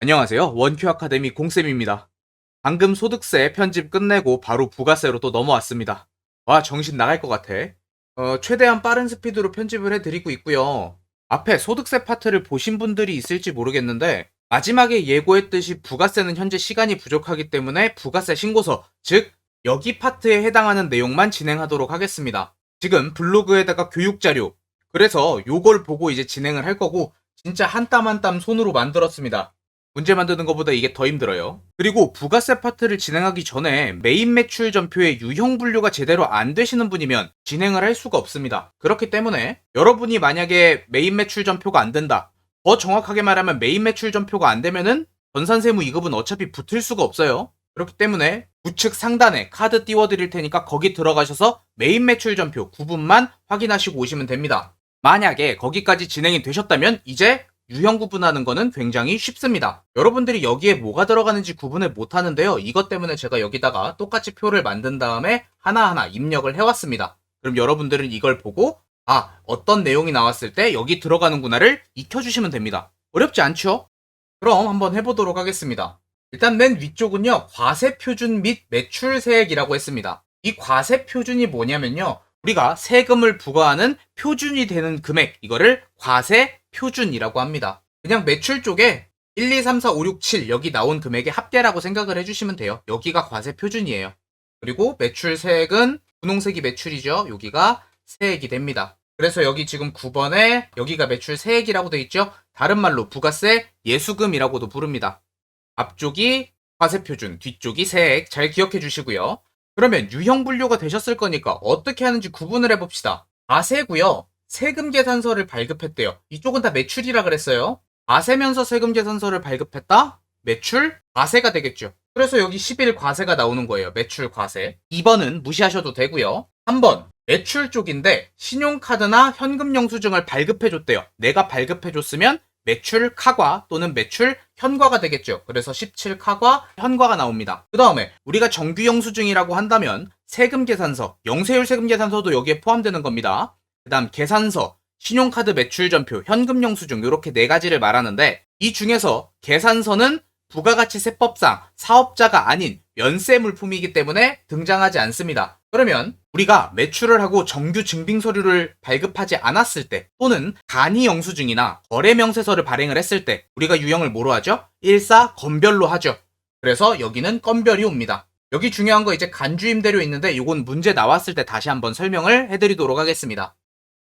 안녕하세요. 원큐 아카데미 공쌤입니다. 방금 소득세 편집 끝내고 바로 부가세로 또 넘어왔습니다. 와, 정신 나갈 것 같아. 최대한 빠른 스피드로 편집을 해드리고 있고요. 앞에 소득세 파트를 보신 분들이 있을지 모르겠는데 마지막에 예고했듯이 부가세는 현재 시간이 부족하기 때문에 부가세 신고서, 즉 여기 파트에 해당하는 내용만 진행하도록 하겠습니다. 지금 블로그에다가 교육자료, 그래서 요걸 보고 이제 진행을 할 거고 진짜 한 땀 한 땀 손으로 만들었습니다. 문제 만드는 것보다 이게 더 힘들어요. 그리고 부가세 파트를 진행하기 전에 메인 매출 전표의 유형 분류가 제대로 안 되시는 분이면 진행을 할 수가 없습니다. 그렇기 때문에 여러분이 만약에 메인 매출 전표가 안 된다, 더 정확하게 말하면 메인 매출 전표가 안 되면은 전산세무 2급은 어차피 붙을 수가 없어요. 그렇기 때문에 우측 상단에 카드 띄워드릴 테니까 거기 들어가셔서 메인 매출 전표 구분만 확인하시고 오시면 됩니다. 만약에 거기까지 진행이 되셨다면 이제 유형 구분하는 거는 굉장히 쉽습니다. 여러분들이 여기에 뭐가 들어가는지 구분을 못 하는데요. 이것 때문에 제가 여기다가 똑같이 표를 만든 다음에 하나하나 입력을 해왔습니다. 그럼 여러분들은 이걸 보고 어떤 내용이 나왔을 때 여기 들어가는구나를 익혀주시면 됩니다. 어렵지 않죠? 그럼 한번 해보도록 하겠습니다. 일단 맨 위쪽은요, 과세표준 및 매출세액이라고 했습니다. 이 과세표준이 뭐냐면요, 우리가 세금을 부과하는 표준이 되는 금액, 이거를 과세표준이라고 합니다. 그냥 매출 쪽에 1, 2, 3, 4, 5, 6, 7 여기 나온 금액의 합계라고 생각을 해주시면 돼요. 여기가 과세표준이에요. 그리고 매출세액은 분홍색이 매출이죠. 여기가 세액이 됩니다. 그래서 여기 지금 9번에 여기가 매출세액이라고 되어 있죠. 다른 말로 부가세 예수금이라고도 부릅니다. 앞쪽이 과세표준, 뒤쪽이 세액, 잘 기억해 주시고요. 그러면 유형 분류가 되셨을 거니까 어떻게 하는지 구분을 해봅시다. 과세고요. 세금 계산서를 발급했대요. 이쪽은 다 매출이라 그랬어요. 과세면서 세금 계산서를 발급했다? 매출 과세가 되겠죠. 그래서 여기 11 과세가 나오는 거예요. 매출 과세. 2번은 무시하셔도 되고요. 3번 매출 쪽인데 신용카드나 현금 영수증을 발급해줬대요. 내가 발급해줬으면 매출 카과 또는 매출 현과가 되겠죠. 그래서 17 카과 현과가 나옵니다. 그 다음에 우리가 정규 영수증이라고 한다면 세금 계산서, 영세율 세금 계산서도 여기에 포함되는 겁니다. 그 다음 계산서, 신용카드 매출 전표, 현금 영수증, 이렇게 네 가지를 말하는데 이 중에서 계산서는 부가가치세법상 사업자가 아닌 면세 물품이기 때문에 등장하지 않습니다. 그러면 우리가 매출을 하고 정규 증빙서류를 발급하지 않았을 때, 또는 간이 영수증이나 거래 명세서를 발행을 했을 때 우리가 유형을 뭐로 하죠? 일사 건별로 하죠. 그래서 여기는 건별이 옵니다. 여기 중요한 거 이제 간주임대료 있는데 이건 문제 나왔을 때 다시 한번 설명을 해드리도록 하겠습니다.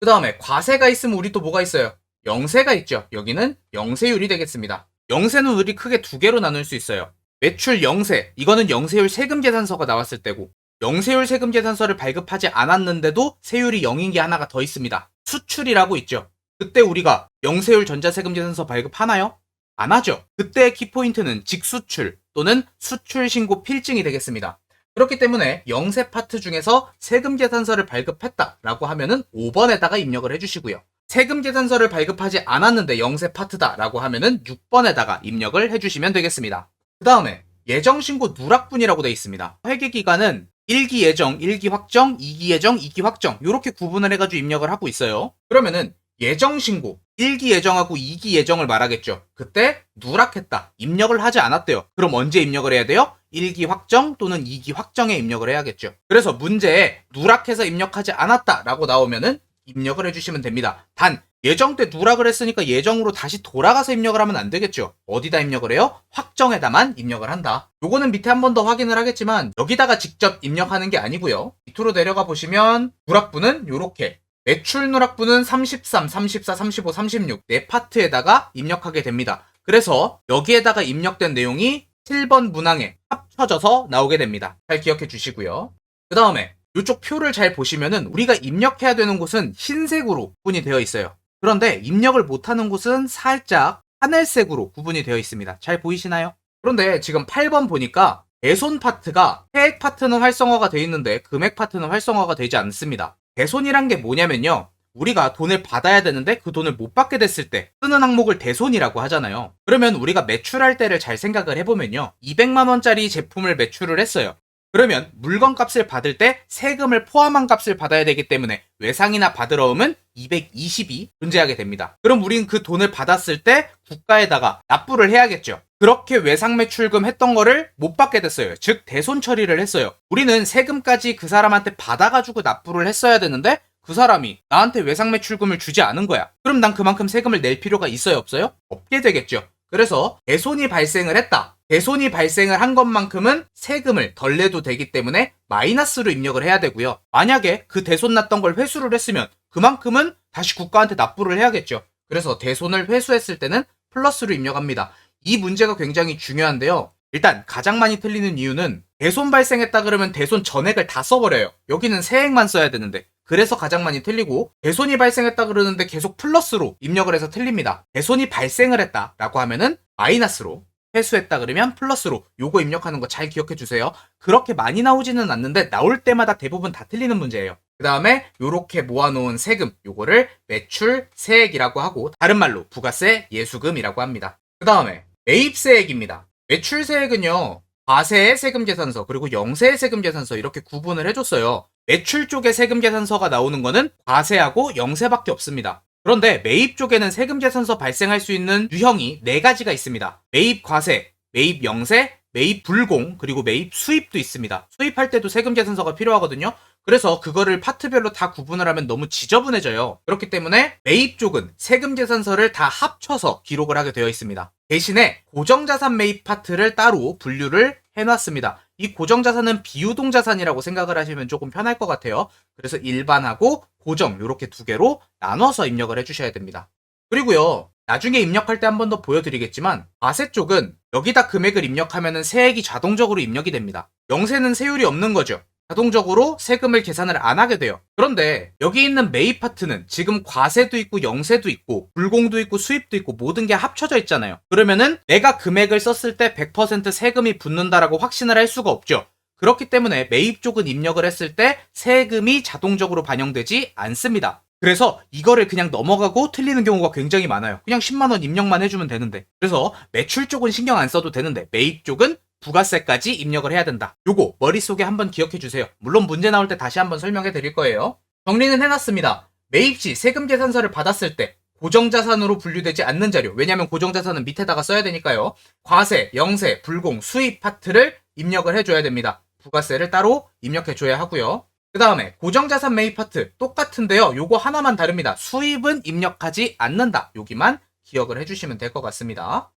그 다음에 과세가 있으면 우리 또 뭐가 있어요? 영세가 있죠. 여기는 영세율이 되겠습니다. 영세는 우리 크게 두 개로 나눌 수 있어요. 매출 영세, 이거는 영세율 세금 계산서가 나왔을 때고, 영세율 세금 계산서를 발급하지 않았는데도 세율이 0인 게 하나가 더 있습니다. 수출이라고 있죠. 그때 우리가 영세율 전자세금 계산서 발급하나요? 안 하죠. 그때의 키포인트는 직수출 또는 수출 신고 필증이 되겠습니다. 그렇기 때문에 영세 파트 중에서 세금 계산서를 발급했다라고 하면은 5번에다가 입력을 해주시고요. 세금 계산서를 발급하지 않았는데 영세 파트다라고 하면은 6번에다가 입력을 해주시면 되겠습니다. 그 다음에 예정신고 누락분이라고 되어 있습니다. 회계기간은 1기 예정, 1기 확정, 2기 예정, 2기 확정, 이렇게 구분을 해가지고 입력을 하고 있어요. 그러면은 예정신고, 1기 예정하고 2기 예정을 말하겠죠. 그때 누락했다, 입력을 하지 않았대요. 그럼 언제 입력을 해야 돼요? 1기 확정 또는 2기 확정에 입력을 해야겠죠. 그래서 문제에 누락해서 입력하지 않았다라고 나오면은 입력을 해주시면 됩니다. 단 예정 때 누락을 했으니까 예정으로 다시 돌아가서 입력을 하면 안 되겠죠. 어디다 입력을 해요? 확정에다만 입력을 한다. 요거는 밑에 한 번 더 확인을 하겠지만 여기다가 직접 입력하는 게 아니고요. 밑으로 내려가 보시면 누락분은 요렇게, 매출 누락분은 33, 34, 35, 36 네 파트에다가 입력하게 됩니다. 그래서 여기에다가 입력된 내용이 7번 문항에 합쳐져서 나오게 됩니다. 잘 기억해 주시고요. 그 다음에 이쪽 표를 잘 보시면은 우리가 입력해야 되는 곳은 흰색으로 구분이 되어 있어요. 그런데 입력을 못하는 곳은 살짝 하늘색으로 구분이 되어 있습니다. 잘 보이시나요? 그런데 지금 8번 보니까 배손 파트가 폐액 파트는 활성화가 되어 있는데 금액 파트는 활성화가 되지 않습니다. 배손이란 게 뭐냐면요, 우리가 돈을 받아야 되는데 그 돈을 못 받게 됐을 때 쓰는 항목을 대손이라고 하잖아요. 그러면 우리가 매출할 때를 잘 생각을 해보면요, 200만원짜리 제품을 매출을 했어요. 그러면 물건 값을 받을 때 세금을 포함한 값을 받아야 되기 때문에 외상이나 받으러 오면 220이 존재하게 됩니다. 그럼 우린 그 돈을 받았을 때 국가에다가 납부를 해야겠죠. 그렇게 외상매출금 했던 거를 못 받게 됐어요. 즉 대손 처리를 했어요. 우리는 세금까지 그 사람한테 받아가지고 납부를 했어야 되는데 그 사람이 나한테 외상매출금을 주지 않은 거야. 그럼 난 그만큼 세금을 낼 필요가 있어요, 없어요? 없게 되겠죠. 그래서 대손이 발생을 했다. 대손이 발생을 한 것만큼은 세금을 덜 내도 되기 때문에 마이너스로 입력을 해야 되고요. 만약에 그 대손 났던 걸 회수를 했으면 그만큼은 다시 국가한테 납부를 해야겠죠. 그래서 대손을 회수했을 때는 플러스로 입력합니다. 이 문제가 굉장히 중요한데요. 일단 가장 많이 틀리는 이유는 대손 발생했다 그러면 대손 전액을 다 써버려요. 여기는 세액만 써야 되는데. 그래서 가장 많이 틀리고, 대손이 발생했다 그러는데 계속 플러스로 입력을 해서 틀립니다. 대손이 발생을 했다라고 하면은 마이너스로, 회수했다 그러면 플러스로. 요거 입력하는 거 잘 기억해 주세요. 그렇게 많이 나오지는 않는데 나올 때마다 대부분 다 틀리는 문제예요. 그 다음에 요렇게 모아놓은 세금, 요거를 매출 세액이라고 하고, 다른 말로 부가세 예수금이라고 합니다. 그 다음에 매입세액입니다. 매출세액은요, 과세의 세금계산서 그리고 영세의 세금계산서 이렇게 구분을 해줬어요. 매출 쪽에 세금계산서가 나오는 거는 과세하고 영세밖에 없습니다. 그런데 매입 쪽에는 세금계산서 발생할 수 있는 유형이 4가지가 있습니다. 매입 과세, 매입 영세, 매입 불공, 그리고 매입 수입도 있습니다. 수입할 때도 세금계산서가 필요하거든요. 그래서 그거를 파트별로 다 구분을 하면 너무 지저분해져요. 그렇기 때문에 매입 쪽은 세금계산서를 다 합쳐서 기록을 하게 되어 있습니다. 대신에 고정자산 매입 파트를 따로 분류를 해놨습니다. 이 고정자산은 비유동자산이라고 생각을 하시면 조금 편할 것 같아요. 그래서 일반하고 고정 이렇게 2개로 나눠서 입력을 해주셔야 됩니다. 그리고요, 나중에 입력할 때 한 번 더 보여드리겠지만 과세 쪽은 여기다 금액을 입력하면 세액이 자동적으로 입력이 됩니다. 영세는 세율이 없는 거죠. 자동적으로 세금을 계산을 안 하게 돼요. 그런데 여기 있는 매입 파트는 지금 과세도 있고 영세도 있고 불공도 있고 수입도 있고 모든 게 합쳐져 있잖아요. 그러면은 내가 금액을 썼을 때 100% 세금이 붙는다라고 확신을 할 수가 없죠. 그렇기 때문에 매입 쪽은 입력을 했을 때 세금이 자동적으로 반영되지 않습니다. 그래서 이거를 그냥 넘어가고 틀리는 경우가 굉장히 많아요. 그냥 10만원 입력만 해주면 되는데. 그래서 매출 쪽은 신경 안 써도 되는데 매입 쪽은 부가세까지 입력을 해야 된다. 요거 머릿속에 한번 기억해 주세요. 물론 문제 나올 때 다시 한번 설명해 드릴 거예요. 정리는 해놨습니다. 매입 시 세금 계산서를 받았을 때 고정자산으로 분류되지 않는 자료, 왜냐하면 고정자산은 밑에다가 써야 되니까요. 과세, 영세, 불공, 수입 파트를 입력을 해줘야 됩니다. 부가세를 따로 입력해줘야 하고요. 그 다음에 고정자산 매입 파트 똑같은데요. 요거 하나만 다릅니다. 수입은 입력하지 않는다. 여기만 기억을 해주시면 될 것 같습니다.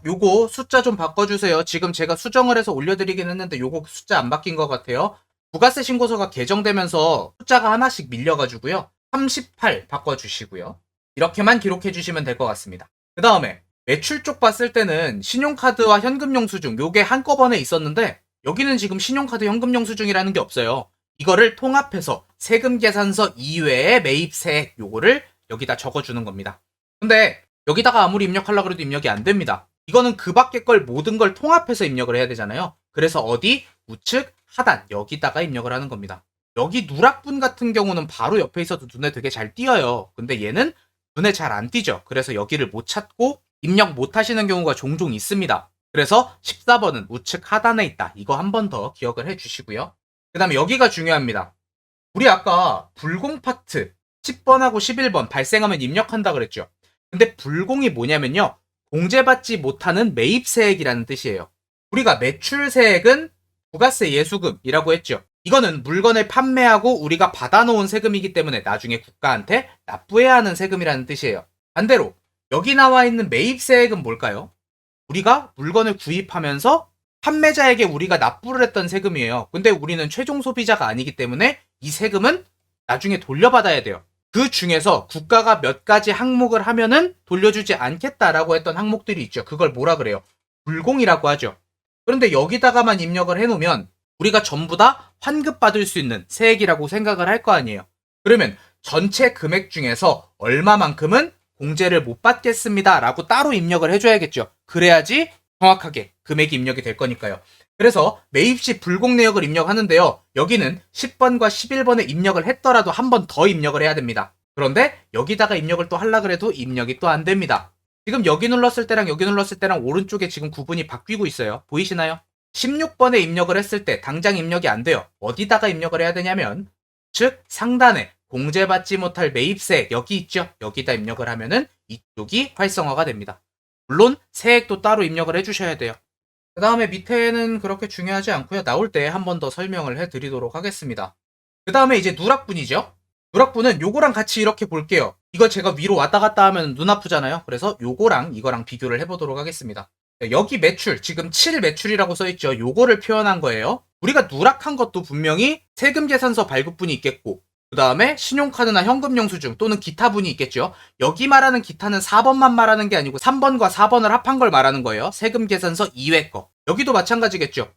요거 숫자 좀 바꿔주세요. 지금 제가 수정을 해서 올려드리긴 했는데 요거 숫자 안 바뀐 것 같아요. 부가세 신고서가 개정되면서 숫자가 하나씩 밀려가지고요. 38 바꿔주시고요. 이렇게만 기록해주시면 될 것 같습니다. 그 다음에 매출 쪽 봤을 때는 신용카드와 현금 영수증 요게 한꺼번에 있었는데 여기는 지금 신용카드 현금 영수증이라는 게 없어요. 이거를 통합해서 세금계산서 이외의 매입세액 요거를 여기다 적어주는 겁니다. 근데 여기다가 아무리 입력하려고 해도 입력이 안 됩니다. 이거는 그 밖에 걸 모든 걸 통합해서 입력을 해야 되잖아요. 그래서 어디? 우측 하단 여기다가 입력을 하는 겁니다. 여기 누락분 같은 경우는 바로 옆에 있어도 눈에 되게 잘 띄어요. 근데 얘는 눈에 잘 안 띄죠. 그래서 여기를 못 찾고 입력 못 하시는 경우가 종종 있습니다. 그래서 14번은 우측 하단에 있다. 이거 한 번 더 기억을 해 주시고요. 그 다음에 여기가 중요합니다. 우리 아까 불공 파트 10번하고 11번 발생하면 입력한다 그랬죠. 근데 불공이 뭐냐면요. 공제받지 못하는 매입세액이라는 뜻이에요. 우리가 매출세액은 부가세 예수금이라고 했죠. 이거는 물건을 판매하고 우리가 받아놓은 세금이기 때문에 나중에 국가한테 납부해야 하는 세금이라는 뜻이에요. 반대로 여기 나와 있는 매입세액은 뭘까요? 우리가 물건을 구입하면서 판매자에게 우리가 납부를 했던 세금이에요. 근데 우리는 최종 소비자가 아니기 때문에 이 세금은 나중에 돌려받아야 돼요. 그 중에서 국가가 몇 가지 항목을 하면은 돌려주지 않겠다라고 했던 항목들이 있죠. 그걸 뭐라 그래요? 불공이라고 하죠. 그런데 여기다가만 입력을 해놓으면 우리가 전부 다 환급받을 수 있는 세액이라고 생각을 할 거 아니에요. 그러면 전체 금액 중에서 얼마만큼은 공제를 못 받겠습니다 라고 따로 입력을 해줘야겠죠. 그래야지 정확하게 금액이 입력이 될 거니까요. 그래서 매입시 불공 내역을 입력하는데요. 여기는 10번과 11번에 입력을 했더라도 한 번 더 입력을 해야 됩니다. 그런데 여기다가 입력을 또 하려고 해도 입력이 또 안 됩니다. 지금 여기 눌렀을 때랑 여기 눌렀을 때랑 오른쪽에 지금 구분이 바뀌고 있어요. 보이시나요? 16번에 입력을 했을 때 당장 입력이 안 돼요. 어디다가 입력을 해야 되냐면 즉 상단에 공제받지 못할 매입세 여기 있죠. 여기다 입력을 하면은 이쪽이 활성화가 됩니다. 물론 세액도 따로 입력을 해주셔야 돼요. 그 다음에 밑에는 그렇게 중요하지 않고요. 나올 때 한 번 더 설명을 해드리도록 하겠습니다. 그 다음에 이제 누락분이죠. 누락분은 요거랑 같이 이렇게 볼게요. 이거 제가 위로 왔다 갔다 하면 눈 아프잖아요. 그래서 요거랑 이거랑 비교를 해보도록 하겠습니다. 여기 매출, 지금 7 매출이라고 써있죠. 요거를 표현한 거예요. 우리가 누락한 것도 분명히 세금계산서 발급분이 있겠고, 그 다음에 신용카드나 현금영수증 또는 기타분이 있겠죠. 여기 말하는 기타는 4번만 말하는 게 아니고 3번과 4번을 합한 걸 말하는 거예요. 세금계산서 이외 거. 여기도 마찬가지겠죠.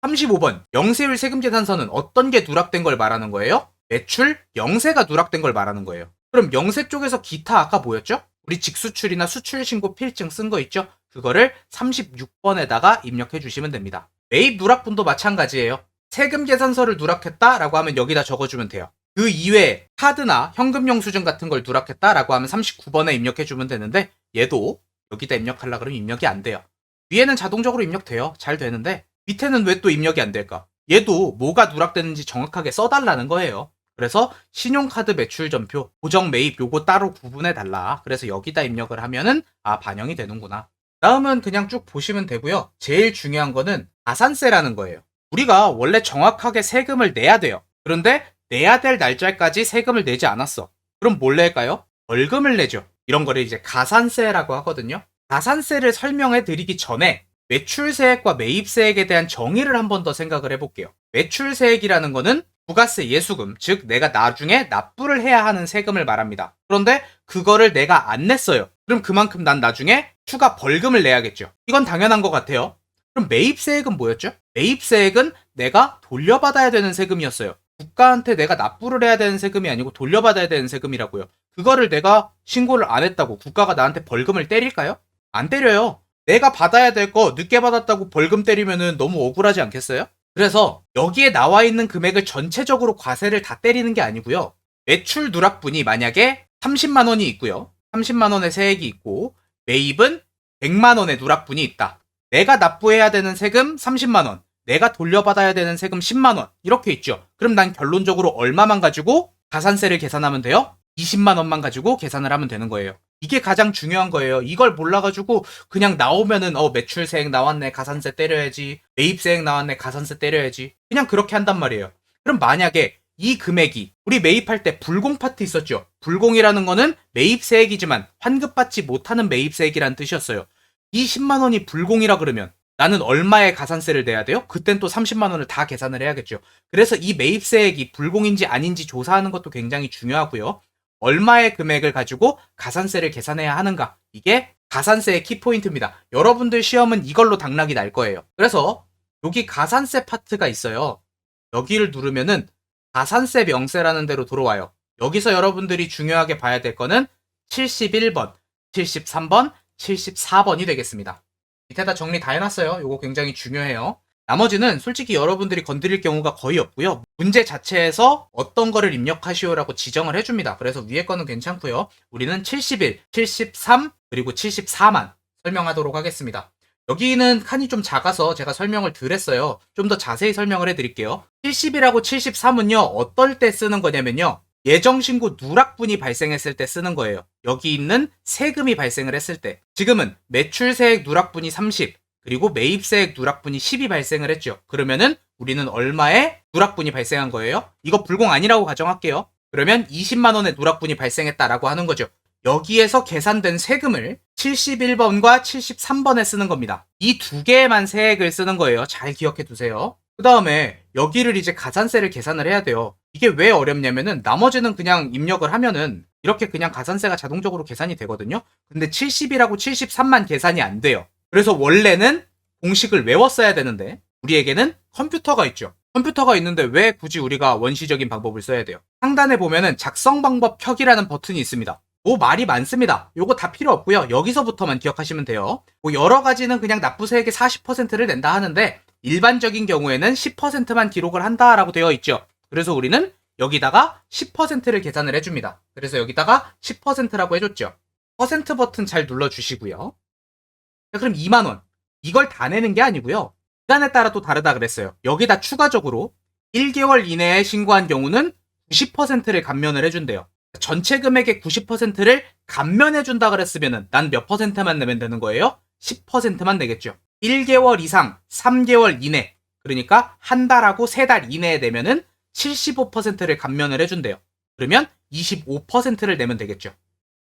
35번 영세율 세금계산서는 어떤 게 누락된 걸 말하는 거예요? 매출 영세가 누락된 걸 말하는 거예요. 그럼 영세 쪽에서 기타 아까 뭐였죠? 우리 직수출이나 수출신고 필증 쓴 거 있죠? 그거를 36번에다가 입력해 주시면 됩니다. 매입 누락분도 마찬가지예요. 세금계산서를 누락했다라고 하면 여기다 적어주면 돼요. 그 이외에 카드나 현금영수증 같은 걸 누락했다라고 하면 39번에 입력해주면 되는데 얘도 여기다 입력하려고 그러면 입력이 안 돼요. 위에는 자동적으로 입력돼요. 잘 되는데 밑에는 왜 또 입력이 안 될까? 얘도 뭐가 누락됐는지 정확하게 써달라는 거예요. 그래서 신용카드 매출전표, 고정 매입 요거 따로 구분해달라. 그래서 여기다 입력을 하면은 반영이 되는구나. 다음은 그냥 쭉 보시면 되고요. 제일 중요한 거는 가산세라는 거예요. 우리가 원래 정확하게 세금을 내야 돼요. 그런데 내야 될 날짜까지 세금을 내지 않았어. 그럼 뭘 낼까요? 벌금을 내죠. 이런 거를 이제 가산세라고 하거든요. 가산세를 설명해 드리기 전에 매출세액과 매입세액에 대한 정의를 한 번 더 생각을 해볼게요. 매출세액이라는 거는 부가세 예수금, 즉 내가 나중에 납부를 해야 하는 세금을 말합니다. 그런데 그거를 내가 안 냈어요. 그럼 그만큼 난 나중에 추가 벌금을 내야겠죠. 이건 당연한 것 같아요. 그럼 매입세액은 뭐였죠? 매입세액은 내가 돌려받아야 되는 세금이었어요. 국가한테 내가 납부를 해야 되는 세금이 아니고 돌려받아야 되는 세금이라고요. 그거를 내가 신고를 안 했다고 국가가 나한테 벌금을 때릴까요? 안 때려요. 내가 받아야 될 거 늦게 받았다고 벌금 때리면은 너무 억울하지 않겠어요? 그래서 여기에 나와 있는 금액을 전체적으로 과세를 다 때리는 게 아니고요. 매출 누락분이 만약에 30만 원이 있고요. 30만 원의 세액이 있고 매입은 100만 원의 누락분이 있다. 내가 납부해야 되는 세금 30만 원, 내가 돌려받아야 되는 세금 10만 원 이렇게 있죠. 그럼 난 결론적으로 얼마만 가지고 가산세를 계산하면 돼요? 20만 원만 가지고 계산을 하면 되는 거예요. 이게 가장 중요한 거예요. 이걸 몰라가지고 그냥 나오면은 매출세액 나왔네 가산세 때려야지, 매입세액 나왔네 가산세 때려야지, 그냥 그렇게 한단 말이에요. 그럼 만약에 이 금액이 우리 매입할 때 불공 파트 있었죠. 불공이라는 거는 매입세액이지만 환급받지 못하는 매입세액이라는 뜻이었어요. 이 10만 원이 불공이라 그러면 나는 얼마의 가산세를 내야 돼요? 그땐 또 30만 원을 다 계산을 해야겠죠. 그래서 이 매입세액이 불공인지 아닌지 조사하는 것도 굉장히 중요하고요. 얼마의 금액을 가지고 가산세를 계산해야 하는가? 이게 가산세의 키포인트입니다. 여러분들 시험은 이걸로 당락이 날 거예요. 그래서 여기 가산세 파트가 있어요. 여기를 누르면은 가산세 명세라는 데로 들어와요. 여기서 여러분들이 중요하게 봐야 될 거는 71번, 73번, 74번이 되겠습니다. 밑에다 정리 다 해놨어요. 이거 굉장히 중요해요. 나머지는 솔직히 여러분들이 건드릴 경우가 거의 없고요. 문제 자체에서 어떤 거를 입력하시오라고 지정을 해줍니다. 그래서 위에 거는 괜찮고요. 우리는 71, 73, 그리고 74만 설명하도록 하겠습니다. 여기는 칸이 좀 작아서 제가 설명을 덜 했어요. 좀 더 자세히 설명을 해드릴게요. 70이라고 73은요. 어떨 때 쓰는 거냐면요. 예정신고 누락분이 발생했을 때 쓰는 거예요. 여기 있는 세금이 발생을 했을 때. 지금은 매출세액 누락분이 30, 그리고 매입세액 누락분이 10이 발생을 했죠. 그러면은 우리는 얼마의 누락분이 발생한 거예요? 이거 불공 아니라고 가정할게요. 그러면 20만 원의 누락분이 발생했다라고 하는 거죠. 여기에서 계산된 세금을 71번과 73번에 쓰는 겁니다. 이 두 개에만 세액을 쓰는 거예요. 잘 기억해 두세요. 그 다음에 여기를 이제 가산세를 계산을 해야 돼요. 이게 왜 어렵냐면은 나머지는 그냥 입력을 하면은 이렇게 그냥 가산세가 자동적으로 계산이 되거든요. 근데 70이라고 73만 계산이 안 돼요. 그래서 원래는 공식을 외웠어야 되는데 우리에게는 컴퓨터가 있죠. 컴퓨터가 있는데 왜 굳이 우리가 원시적인 방법을 써야 돼요? 상단에 보면은 작성 방법 켜기라는 버튼이 있습니다. 말이 많습니다. 요거 다 필요 없고요. 여기서부터만 기억하시면 돼요. 여러 가지는 그냥 납부세액의 40%를 낸다 하는데 일반적인 경우에는 10%만 기록을 한다라고 되어 있죠. 그래서 우리는 여기다가 10%를 계산을 해줍니다. 그래서 여기다가 10%라고 해줬죠. 퍼센트 버튼 잘 눌러주시고요. 자, 그럼 2만원. 이걸 다 내는 게 아니고요. 기간에 따라 또 다르다 그랬어요. 여기다 추가적으로 1개월 이내에 신고한 경우는 90%를 감면을 해준대요. 전체 금액의 90%를 감면해준다 그랬으면은 난 몇 퍼센트만 내면 되는 거예요? 10%만 내겠죠. 1개월 이상 3개월 이내, 그러니까 한 달하고 3달 이내에 내면은 75%를 감면을 해준대요. 그러면 25%를 내면 되겠죠.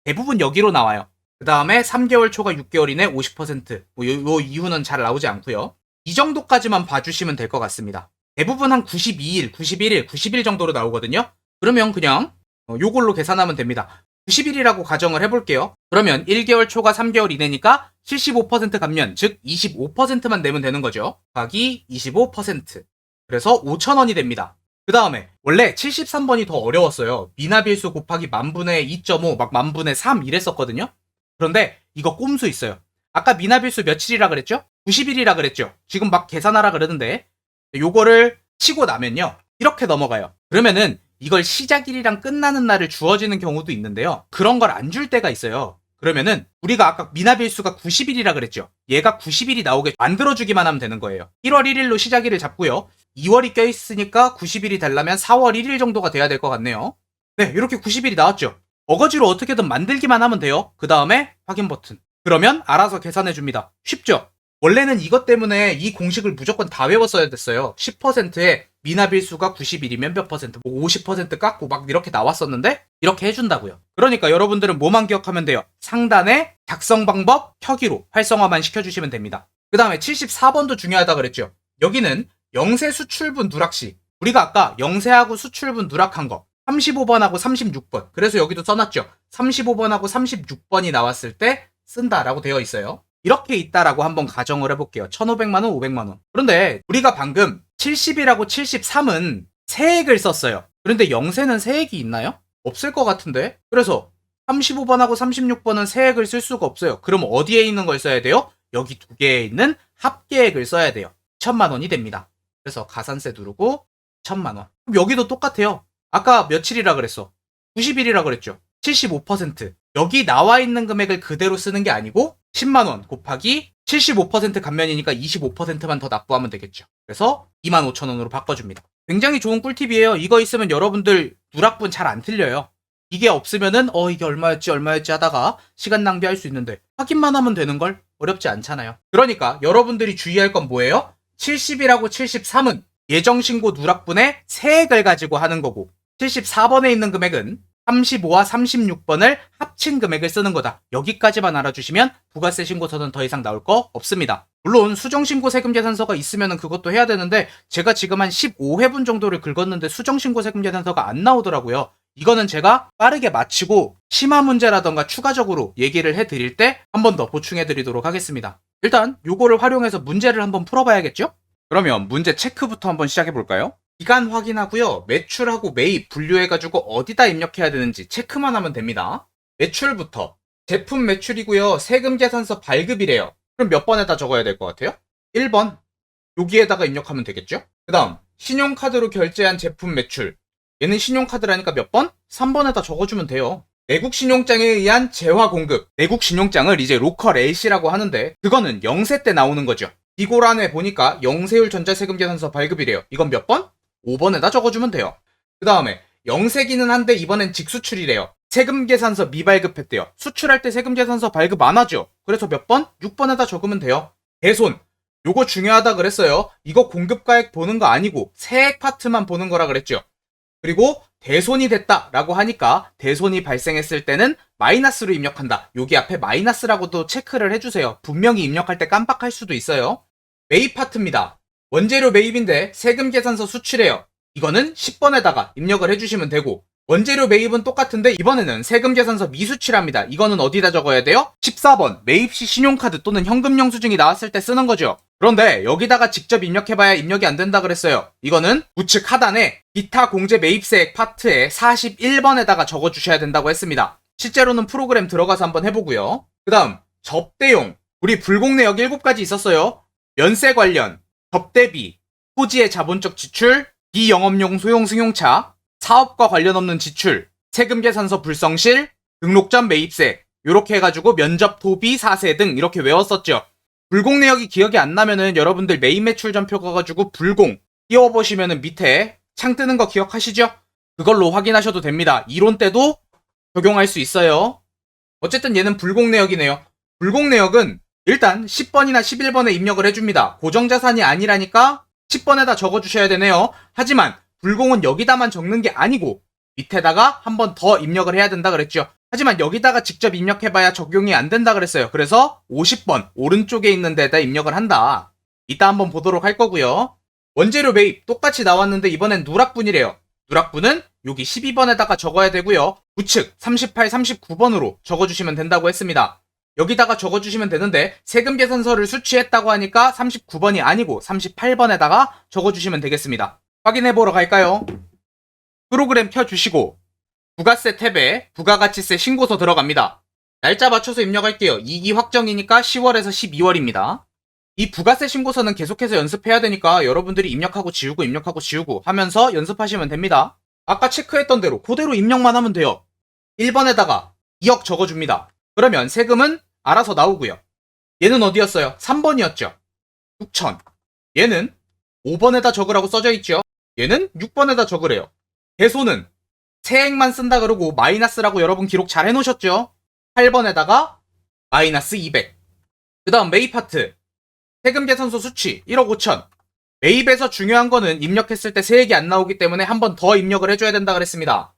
대부분 여기로 나와요. 그 다음에 3개월 초과 6개월 이내 50%, 요 이유는 잘 나오지 않고요. 이 정도까지만 봐주시면 될 것 같습니다. 대부분 한 92일, 91일, 90일 정도로 나오거든요. 그러면 그냥 요걸로 계산하면 됩니다. 90일이라고 가정을 해볼게요. 그러면 1개월 초과 3개월 이내니까 75% 감면, 즉 25%만 내면 되는 거죠. 곱하기 25%. 그래서 5,000원이 됩니다. 그 다음에 원래 73번이 더 어려웠어요. 미납일수 곱하기 만분의 2.5, 막 만분의 3 이랬었거든요. 그런데 이거 꼼수 있어요. 아까 미납일수 며칠이라 그랬죠? 90일이라 그랬죠? 지금 막 계산하라 그러는데 요거를 치고 나면요, 이렇게 넘어가요. 그러면은 이걸 시작일이랑 끝나는 날을 주어지는 경우도 있는데요. 그런 걸 안 줄 때가 있어요. 그러면은 우리가 아까 미납일수가 90일이라 그랬죠. 얘가 90일이 나오게 만들어주기만 하면 되는 거예요. 1월 1일로 시작일을 잡고요. 2월이 껴있으니까 90일이 되려면 4월 1일 정도가 돼야 될 것 같네요. 네, 이렇게 90일이 나왔죠. 어거지로 어떻게든 만들기만 하면 돼요. 그 다음에 확인 버튼. 그러면 알아서 계산해줍니다. 쉽죠? 원래는 이것 때문에 이 공식을 무조건 다 외웠어야 됐어요. 10%에 미납일수가 90일이면 몇 퍼센트, 뭐 50% 깎고 막 이렇게 나왔었는데 이렇게 해준다고요. 그러니까 여러분들은 뭐만 기억하면 돼요? 상단에 작성 방법 켜기로 활성화만 시켜주시면 됩니다. 그 다음에 74번도 중요하다 그랬죠. 여기는 영세 수출분 누락시. 우리가 아까 영세하고 수출분 누락한 거 35번하고 36번. 그래서 여기도 써놨죠. 35번하고 36번이 나왔을 때 쓴다라고 되어 있어요. 이렇게 있다라고 한번 가정을 해볼게요. 1,500만 원, 500만 원. 그런데 우리가 방금 70이라고 73은 세액을 썼어요. 그런데 영세는 세액이 있나요? 없을 것 같은데. 그래서 35번하고 36번은 세액을 쓸 수가 없어요. 그럼 어디에 있는 걸 써야 돼요? 여기 두 개에 있는 합계액을 써야 돼요. 1,000만 원이 됩니다. 그래서 가산세 누르고 1,000만 원. 그럼 여기도 똑같아요. 아까 며칠이라 그랬어? 90일이라 그랬죠. 75%. 여기 나와 있는 금액을 그대로 쓰는 게 아니고 10만 원 곱하기 75% 감면이니까 25%만 더 납부하면 되겠죠. 그래서 25,000원으로 바꿔줍니다. 굉장히 좋은 꿀팁이에요. 이거 있으면 여러분들 누락분 잘 안 틀려요. 이게 없으면은 이게 얼마였지 하다가 시간 낭비할 수 있는데 확인만 하면 되는 걸 어렵지 않잖아요. 그러니까 여러분들이 주의할 건 뭐예요? 70이라고 73은 예정신고 누락분의 세액을 가지고 하는 거고 74번에 있는 금액은 35와 36번을 합친 금액을 쓰는 거다. 여기까지만 알아주시면 부가세 신고서는 더 이상 나올 거 없습니다. 물론 수정신고 세금계산서가 있으면 그것도 해야 되는데 제가 지금 한 15회분 정도를 긁었는데 수정신고 세금계산서가 안 나오더라고요. 이거는 제가 빠르게 마치고 심화 문제라던가 추가적으로 얘기를 해드릴 때 한 번 더 보충해드리도록 하겠습니다. 일단 요거를 활용해서 문제를 한번 풀어봐야겠죠? 그러면 문제 체크부터 한번 시작해볼까요? 기간 확인하고요. 매출하고 매입 분류해가지고 어디다 입력해야 되는지 체크만 하면 됩니다. 매출부터 제품 매출이고요. 세금계산서 발급이래요. 그럼 몇 번에다 적어야 될 것 같아요? 1번 여기에다가 입력하면 되겠죠? 그 다음 신용카드로 결제한 제품 매출. 얘는 신용카드라니까 몇 번? 3번에다 적어주면 돼요. 내국 신용장에 의한 재화 공급. 내국 신용장을 이제 로컬 LC라고 하는데 그거는 영세 때 나오는 거죠. 비고란에 보니까 영세율 전자세금계산서 발급이래요. 이건 몇 번? 5번에다 적어주면 돼요. 그 다음에 영세기는 한데 이번엔 직수출이래요. 세금계산서 미발급했대요. 수출할 때 세금계산서 발급 안 하죠. 그래서 몇 번? 6번에다 적으면 돼요. 대손. 요거 중요하다 그랬어요. 이거 공급가액 보는 거 아니고 세액 파트만 보는 거라 그랬죠. 그리고 대손이 됐다라고 하니까 대손이 발생했을 때는 마이너스로 입력한다. 여기 앞에 마이너스라고도 체크를 해주세요. 분명히 입력할 때 깜빡할 수도 있어요. 매입 파트입니다. 원재료 매입인데 세금계산서 수출해요. 이거는 10번에다가 입력을 해주시면 되고 원재료 매입은 똑같은데 이번에는 세금계산서 미수출합니다. 이거는 어디다 적어야 돼요? 14번 매입 시 신용카드 또는 현금 영수증이 나왔을 때 쓰는 거죠. 그런데 여기다가 직접 입력해봐야 입력이 안 된다 그랬어요. 이거는 우측 하단에 기타 공제 매입세액 파트에 41번에다가 적어주셔야 된다고 했습니다. 실제로는 프로그램 들어가서 한번 해보고요. 그 다음 접대용. 우리 불공내역 7가지 있었어요. 면세 관련, 접대비, 토지의 자본적 지출, 비영업용 소형 승용차, 사업과 관련 없는 지출, 세금계산서 불성실, 등록전 매입세 요렇게 해가지고 면접, 도비, 사세 등 이렇게 외웠었죠. 불공내역이 기억이 안 나면은 여러분들 매입 매출 전표 가가지고 불공 띄워보시면은 밑에 창 뜨는 거 기억하시죠? 그걸로 확인하셔도 됩니다. 이론 때도 적용할 수 있어요. 어쨌든 얘는 불공내역이네요. 불공내역은 일단 10번이나 11번에 입력을 해줍니다. 고정자산이 아니라니까 10번에다 적어주셔야 되네요. 하지만 불공은 여기다만 적는 게 아니고 밑에다가 한 번 더 입력을 해야 된다 그랬죠. 하지만 여기다가 직접 입력해봐야 적용이 안 된다 그랬어요. 그래서 50번 오른쪽에 있는 데다 입력을 한다. 이따 한번 보도록 할 거고요. 원재료 매입 똑같이 나왔는데 이번엔 누락분이래요. 누락분은 여기 12번에다가 적어야 되고요. 우측 38, 39번으로 적어주시면 된다고 했습니다. 여기다가 적어주시면 되는데 세금 계산서를 수취했다고 하니까 39번이 아니고 38번에다가 적어주시면 되겠습니다. 확인해보러 갈까요? 프로그램 켜주시고 부가세 탭에 부가가치세 신고서 들어갑니다. 날짜 맞춰서 입력할게요. 2기 확정이니까 10월에서 12월입니다. 이 부가세 신고서는 계속해서 연습해야 되니까 여러분들이 입력하고 지우고 하면서 연습하시면 됩니다. 아까 체크했던 대로 그대로 입력만 하면 돼요. 1번에다가 2억 적어줍니다. 그러면 세금은 알아서 나오고요. 얘는 어디였어요? 3번이었죠. 6천. 얘는 5번에다 적으라고 써져 있죠. 얘는 6번에다 적으래요. 대소는 세액만 쓴다 그러고 마이너스라고 여러분 기록 잘 해놓으셨죠? 8번에다가 마이너스 200. 그 다음 매입 파트. 세금 계산서 수취 1억 5천. 매입에서 중요한 거는 입력했을 때 세액이 안 나오기 때문에 한 번 더 입력을 해줘야 된다 그랬습니다.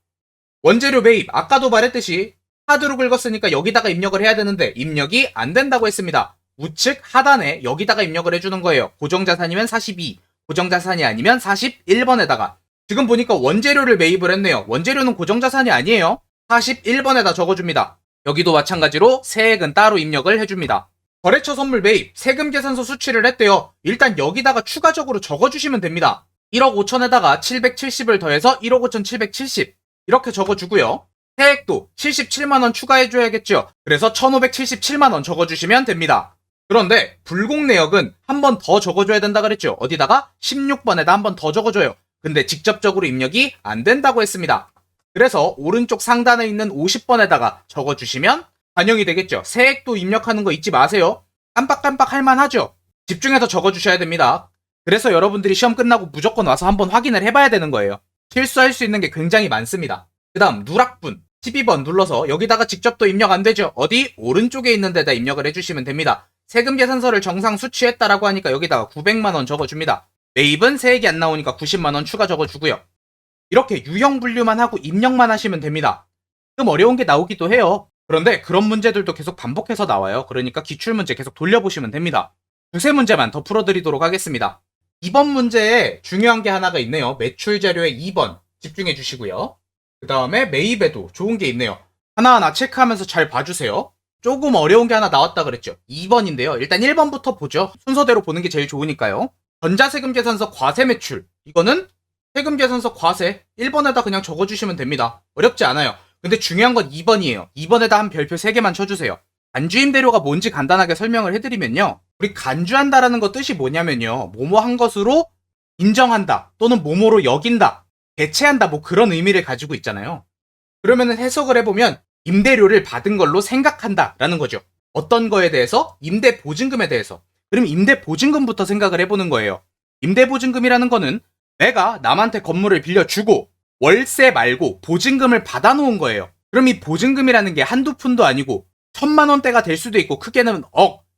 원재료 매입 아까도 말했듯이 하드로 긁었으니까 여기다가 입력을 해야 되는데 입력이 안 된다고 했습니다. 우측 하단에 여기다가 입력을 해주는 거예요. 고정자산이면 42, 고정자산이 아니면 41번에다가. 지금 보니까 원재료를 매입을 했네요. 원재료는 고정자산이 아니에요. 41번에다 적어줍니다. 여기도 마찬가지로 세액은 따로 입력을 해줍니다. 거래처 선물 매입, 세금 계산서 수취를 했대요. 일단 여기다가 추가적으로 적어주시면 됩니다. 1억 5천에다가 770을 더해서 1억 5천 770 이렇게 적어주고요. 세액도 77만원 추가해줘야겠죠. 그래서 1577만원 적어주시면 됩니다. 그런데 불공내역은 한 번 더 적어줘야 된다 그랬죠. 어디다가 16번에다 한 번 더 적어줘요. 근데 직접적으로 입력이 안 된다고 했습니다. 그래서 오른쪽 상단에 있는 50번에다가 적어주시면 반영이 되겠죠. 세액도 입력하는 거 잊지 마세요. 깜빡깜빡 할만하죠. 집중해서 적어주셔야 됩니다. 그래서 여러분들이 시험 끝나고 무조건 와서 한번 확인을 해봐야 되는 거예요. 실수할 수 있는 게 굉장히 많습니다. 그 다음 누락분 12번 눌러서 여기다가 직접 또 입력 안 되죠. 어디? 오른쪽에 있는 데다 입력을 해주시면 됩니다. 세금 계산서를 정상 수취했다라고 하니까 여기다가 900만원 적어줍니다. 매입은 세액이 안 나오니까 90만원 추가 적어주고요. 이렇게 유형 분류만 하고 입력만 하시면 됩니다. 좀 어려운 게 나오기도 해요. 그런데 그런 문제들도 계속 반복해서 나와요. 그러니까 기출문제 계속 돌려보시면 됩니다. 두세 문제만 더 풀어드리도록 하겠습니다. 이번 문제에 중요한 게 하나가 있네요. 매출 자료의 2번 집중해 주시고요. 그 다음에 매입에도 좋은 게 있네요. 하나하나 체크하면서 잘 봐주세요. 조금 어려운 게 하나 나왔다 그랬죠. 2번인데요. 일단 1번부터 보죠. 순서대로 보는 게 제일 좋으니까요. 전자세금 계산서 과세 매출. 이거는 세금 계산서 과세 1번에다 그냥 적어주시면 됩니다. 어렵지 않아요. 근데 중요한 건 2번이에요. 2번에다 한 별표 3개만 쳐주세요. 간주임대료가 뭔지 간단하게 설명을 해드리면요. 우리 간주한다라는 거 뜻이 뭐냐면요. 뭐뭐 한 것으로 인정한다 또는 뭐뭐로 여긴다, 대체한다 뭐 그런 의미를 가지고 있잖아요. 그러면은 해석을 해보면 임대료를 받은 걸로 생각한다 라는 거죠. 어떤 거에 대해서? 임대보증금에 대해서. 그럼 임대보증금부터 생각을 해보는 거예요. 임대보증금이라는 거는 내가 남한테 건물을 빌려주고 월세 말고 보증금을 받아놓은 거예요. 그럼 이 보증금이라는 게 한두 푼도 아니고 1000만원대가 될 수도 있고 크게는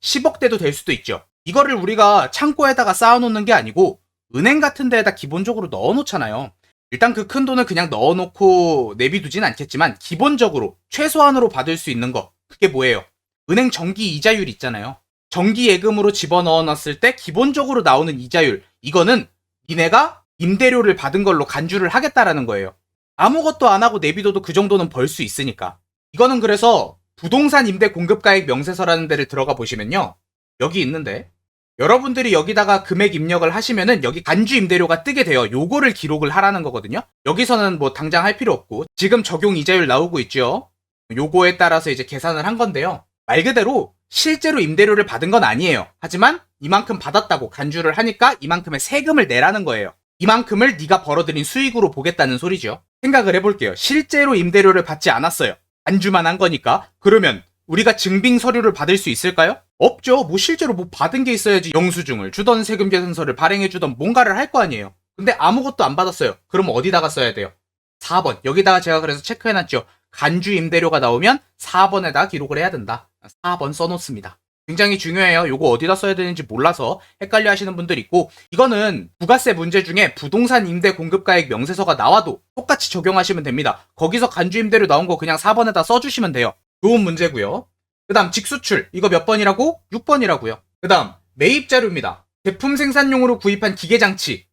10억대도 될 수도 있죠. 이거를 우리가 창고에다가 쌓아놓는 게 아니고 은행 같은 데에다 기본적으로 넣어놓잖아요. 일단 그 큰 돈을 그냥 넣어놓고 내비두진 않겠지만 기본적으로 최소한으로 받을 수 있는 거 그게 뭐예요? 은행 정기 이자율 있잖아요. 정기 예금으로 집어넣어 놨을 때 기본적으로 나오는 이자율, 이거는 니네가 임대료를 받은 걸로 간주를 하겠다라는 거예요. 아무것도 안 하고 내비둬도 그 정도는 벌 수 있으니까. 이거는 그래서 부동산 임대 공급가액 명세서라는 데를 들어가 보시면요. 여기 있는데 여러분들이 여기다가 금액 입력을 하시면은 여기 간주 임대료가 뜨게 돼요. 요거를 기록을 하라는 거거든요. 여기서는 뭐 당장 할 필요 없고 지금 적용 이자율 나오고 있죠. 요거에 따라서 이제 계산을 한 건데요. 말 그대로 실제로 임대료를 받은 건 아니에요. 하지만 이만큼 받았다고 간주를 하니까 이만큼의 세금을 내라는 거예요. 이만큼을 네가 벌어들인 수익으로 보겠다는 소리죠. 생각을 해볼게요. 실제로 임대료를 받지 않았어요. 간주만 한 거니까. 그러면 우리가 증빙 서류를 받을 수 있을까요? 없죠. 뭐 실제로 뭐 받은 게 있어야지 영수증을 주던 세금 계산서를 발행해주던 뭔가를 할 거 아니에요. 근데 아무것도 안 받았어요. 그럼 어디다가 써야 돼요? 4번. 여기다가 제가 그래서 체크해놨죠. 간주 임대료가 나오면 4번에다 기록을 해야 된다. 4번 써놓습니다. 굉장히 중요해요. 요거 어디다 써야 되는지 몰라서 헷갈려 하시는 분들 있고, 이거는 부가세 문제 중에 부동산 임대 공급가액 명세서가 나와도 똑같이 적용하시면 됩니다. 거기서 간주 임대료 나온 거 그냥 4번에다 써주시면 돼요. 좋은 문제고요. 그 다음 직수출, 이거 몇 번이라고? 6번이라고요. 그 다음 매입 자료입니다. 제품 생산용으로 구입한 기계장치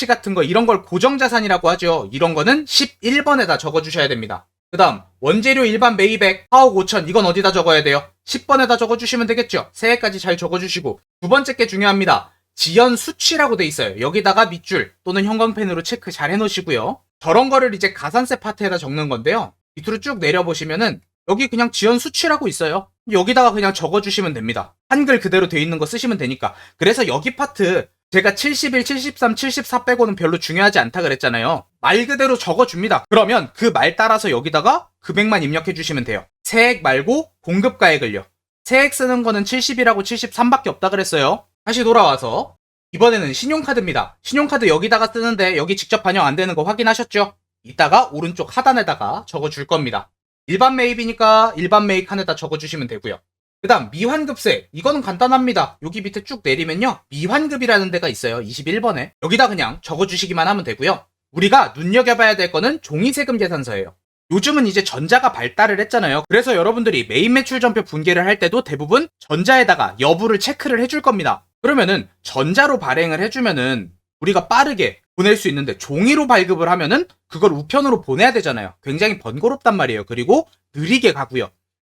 같은 거, 이런 걸 고정자산이라고 하죠. 이런 거는 11번에다 적어주셔야 됩니다. 그 다음 원재료 일반 매입액 4억 5천, 이건 어디다 적어야 돼요? 10번에다 적어주시면 되겠죠. 새해까지 잘 적어주시고, 두 번째 게 중요합니다. 지연 수치라고 돼 있어요. 여기다가 밑줄 또는 형광펜으로 체크 잘 해놓으시고요. 저런 거를 이제 가산세 파트에다 적는 건데요. 밑으로 쭉 내려보시면은 여기 그냥 지연 수치라고 있어요. 여기다가 그냥 적어주시면 됩니다. 한글 그대로 돼 있는 거 쓰시면 되니까. 그래서 여기 파트 제가 71, 73, 74 빼고는 별로 중요하지 않다 그랬잖아요. 말 그대로 적어줍니다. 그러면 그 말 따라서 여기다가 금액만 입력해 주시면 돼요. 세액 말고 공급가액을요. 세액 쓰는 거는 70이라고 73밖에 없다 그랬어요. 다시 돌아와서 이번에는 신용카드입니다. 신용카드 여기다가 쓰는데 여기 직접 반영 안 되는 거 확인하셨죠? 이따가 오른쪽 하단에다가 적어줄 겁니다. 일반 매입이니까 일반 매입 칸에다 적어주시면 되고요. 그 다음 미환급세, 이거는 간단합니다. 여기 밑에 쭉 내리면요, 미환급이라는 데가 있어요. 21번에 여기다 그냥 적어주시기만 하면 되고요. 우리가 눈여겨봐야 될 거는 종이세금 계산서예요. 요즘은 이제 전자가 발달을 했잖아요. 그래서 여러분들이 매입 매출 전표 분계를 할 때도 대부분 전자에다가 여부를 체크를 해줄 겁니다. 그러면은 전자로 발행을 해주면은 우리가 빠르게 보낼 수 있는데, 종이로 발급을 하면은 그걸 우편으로 보내야 되잖아요. 굉장히 번거롭단 말이에요. 그리고 느리게 가고요.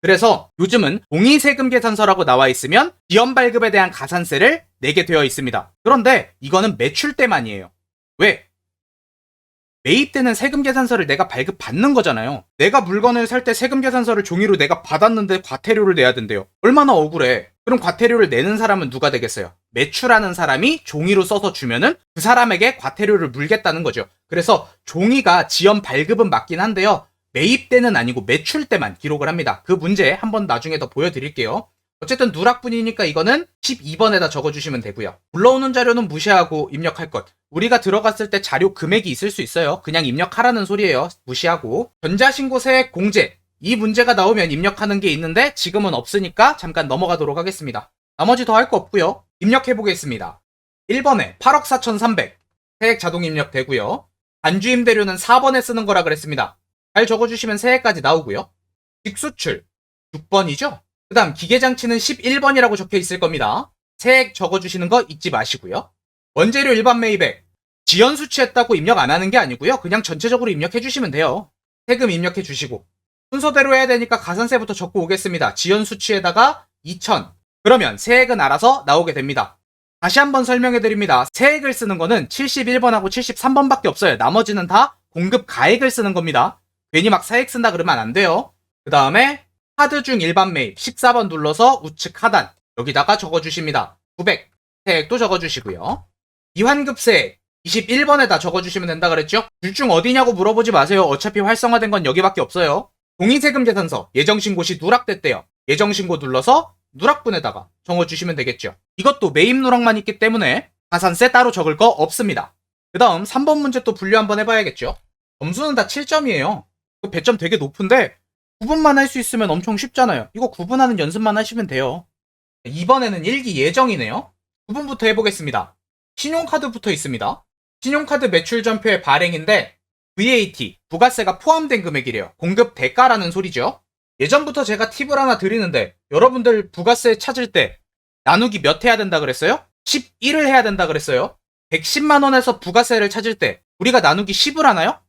그래서 요즘은 종이세금 계산서라고 나와 있으면 지연 발급에 대한 가산세를 내게 되어 있습니다. 그런데 이거는 매출 때만이에요. 왜? 매입 때는 세금 계산서를 내가 발급받는 거잖아요. 내가 물건을 살 때 세금 계산서를 종이로 내가 받았는데 과태료를 내야 된대요. 얼마나 억울해. 그럼 과태료를 내는 사람은 누가 되겠어요? 매출하는 사람이 종이로 써서 주면은 그 사람에게 과태료를 물겠다는 거죠. 그래서 종이가 지연 발급은 맞긴 한데요, 매입 때는 아니고 매출 때만 기록을 합니다. 그 문제 한번 나중에 더 보여드릴게요. 어쨌든 누락분이니까 이거는 12번에다 적어주시면 되고요. 불러오는 자료는 무시하고 입력할 것. 우리가 들어갔을 때 자료 금액이 있을 수 있어요. 그냥 입력하라는 소리예요. 무시하고. 전자신고 세액 공제, 이 문제가 나오면 입력하는 게 있는데 지금은 없으니까 잠깐 넘어가도록 하겠습니다. 나머지 더 할 거 없고요. 입력해보겠습니다. 1번에 8억 4,300 세액 자동 입력되고요. 간주임대료는 4번에 쓰는 거라 그랬습니다. 잘 적어주시면 세액까지 나오고요. 직수출 6번이죠? 그 다음 기계장치는 11번이라고 적혀 있을 겁니다. 세액 적어주시는 거 잊지 마시고요. 원재료 일반 매입액, 지연 수치했다고 입력 안 하는 게 아니고요. 그냥 전체적으로 입력해 주시면 돼요. 세금 입력해 주시고, 순서대로 해야 되니까 가산세부터 적고 오겠습니다. 지연 수치에다가 2,000. 그러면 세액은 알아서 나오게 됩니다. 다시 한번 설명해 드립니다. 세액을 쓰는 거는 71번하고 73번밖에 없어요. 나머지는 다 공급 가액을 쓰는 겁니다. 괜히 막 세액 쓴다 그러면 안 돼요. 그 다음에 카드 중 일반 매입 14번 눌러서 우측 하단 여기다가 적어주십니다. 900 세액도 적어주시고요. 이환급세 21번에다 적어주시면 된다 그랬죠? 둘 중 어디냐고 물어보지 마세요. 어차피 활성화된 건 여기밖에 없어요. 종이세금 계산서 예정신고 시 누락됐대요. 예정신고 눌러서 누락분에다가 적어주시면 되겠죠. 이것도 매입 누락만 있기 때문에 가산세 따로 적을 거 없습니다. 그 다음 3번 문제 또 분류 한번 해봐야겠죠. 점수는 다 7점이에요. 배점 되게 높은데 구분만 할 수 있으면 엄청 쉽잖아요. 이거 구분하는 연습만 하시면 돼요. 이번에는 일기 예정이네요. 구분부터 해보겠습니다. 신용카드부터 있습니다. 신용카드 매출 전표의 발행인데 VAT, 부가세가 포함된 금액이래요. 공급 대가라는 소리죠. 예전부터 제가 팁을 하나 드리는데 여러분들 부가세 찾을 때 나누기 몇 해야 된다 그랬어요? 11을 해야 된다 그랬어요. 110만원에서 부가세를 찾을 때 우리가 나누기 10을 하나요?